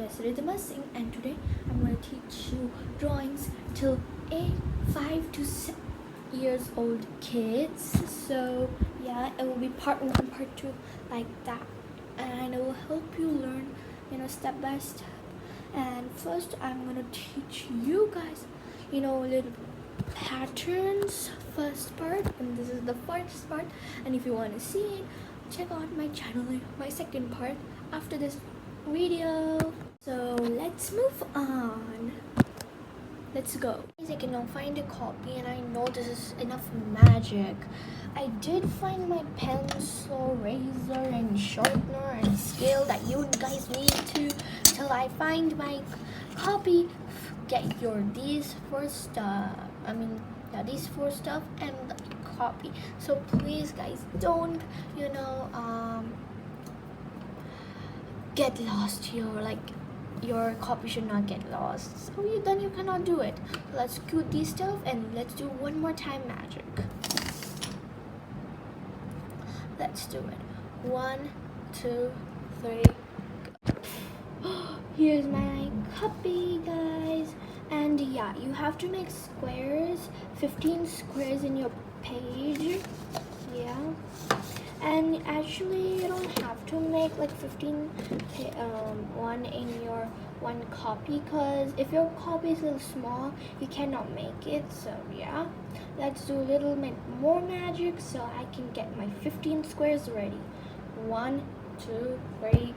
is Rhythma Singh, and today I'm going to teach you drawings till 5 to 6 years old kids. So yeah, it will be part 1, part 2 like that, and it will help you learn step by step. And first I'm going to teach you guys little patterns first part, and this is the first part, and if you want to see it, check out my channel, my second part after this video. So let's move on. Let's go. I cannot find a copy, and I know this is enough magic. I did find my pencil, razor, and sharpener and scale that you guys need to till I find my copy. Get these four stuff and the copy. So please guys, don't get lost here. Your copy should not get lost, so then you cannot do it. Let's cue these stuff and let's do one more time magic. Let's do it. 1, 2, 3, go. Here's my copy, guys. And yeah, you have to make squares, 15 squares in your page. Yeah, and actually you don't have to make like 15 one in your one copy, because if your copy is a little small you cannot make it. So yeah, let's do a little bit more magic so I can get my 15 squares ready. 1, 2, 3.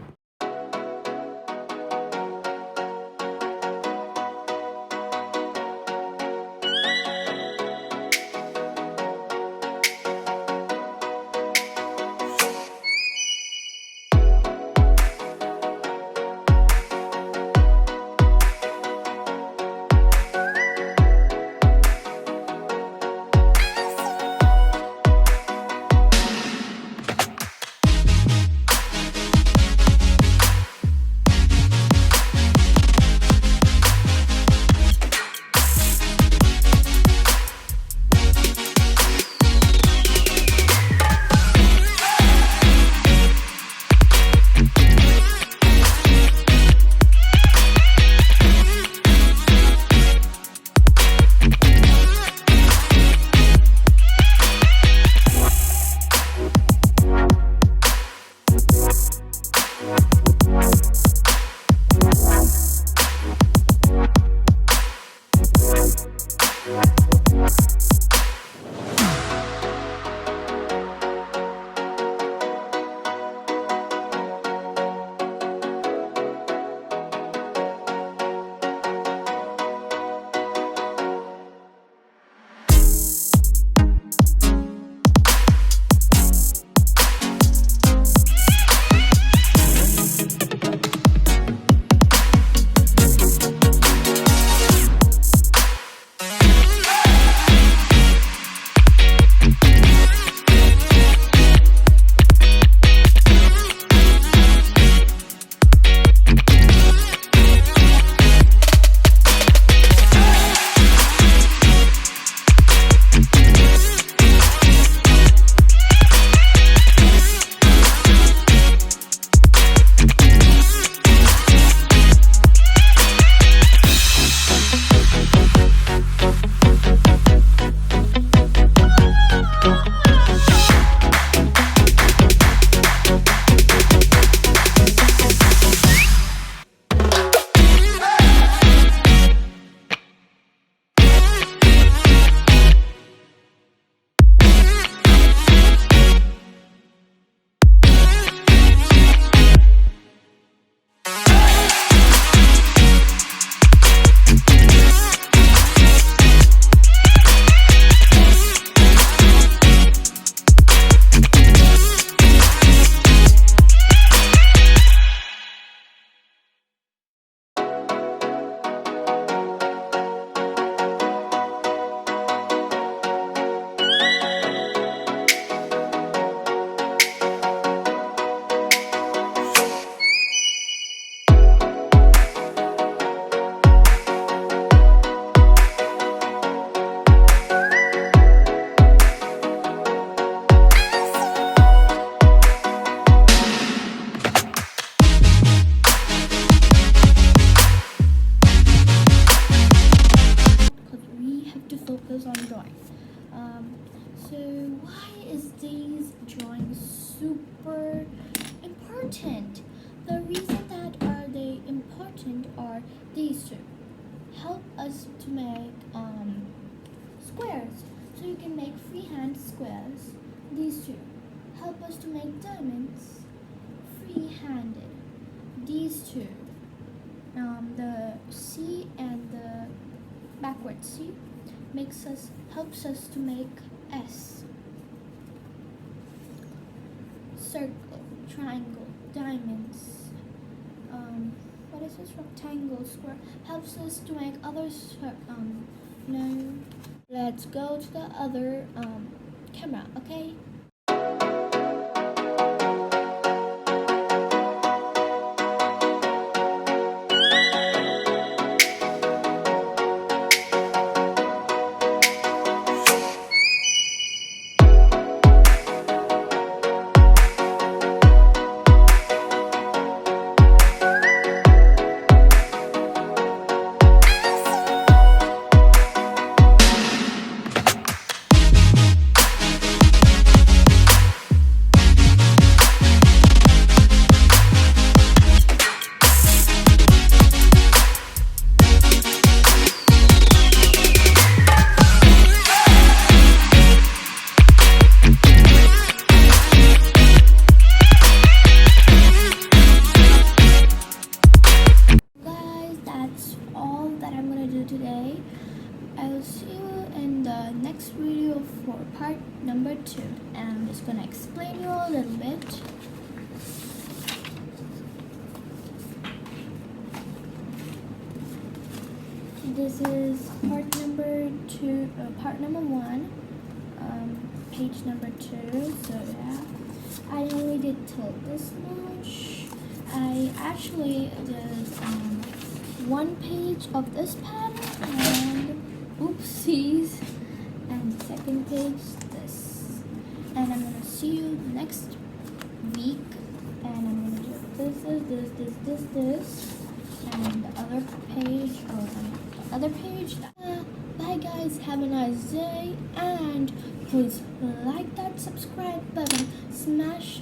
focus on drawing. So why is these drawings super important? The reason that are they important are these two. Help us to make squares. So you can make freehand squares. These two. Help us to make diamonds free-handed. These two. The C and the backward C helps us to make S. Circle, triangle, diamonds. What is this? Rectangle, square helps us to make other no. Let's go to the other camera, okay? All that I'm gonna do today. I'll see you in the next video for part number 2, and I'm just gonna explain you a little bit. This is part number 2, part number 1, page number 2. So yeah, I only did till this much. I actually did one page of this pattern and oopsies, and second page this, and I'm gonna see you next week, and I'm gonna do this, and the other page, the other page. Bye guys, have a nice day, and please like that subscribe button, smash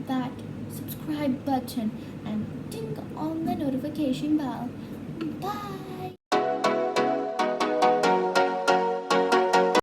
that subscribe button, and ding on the notification bell.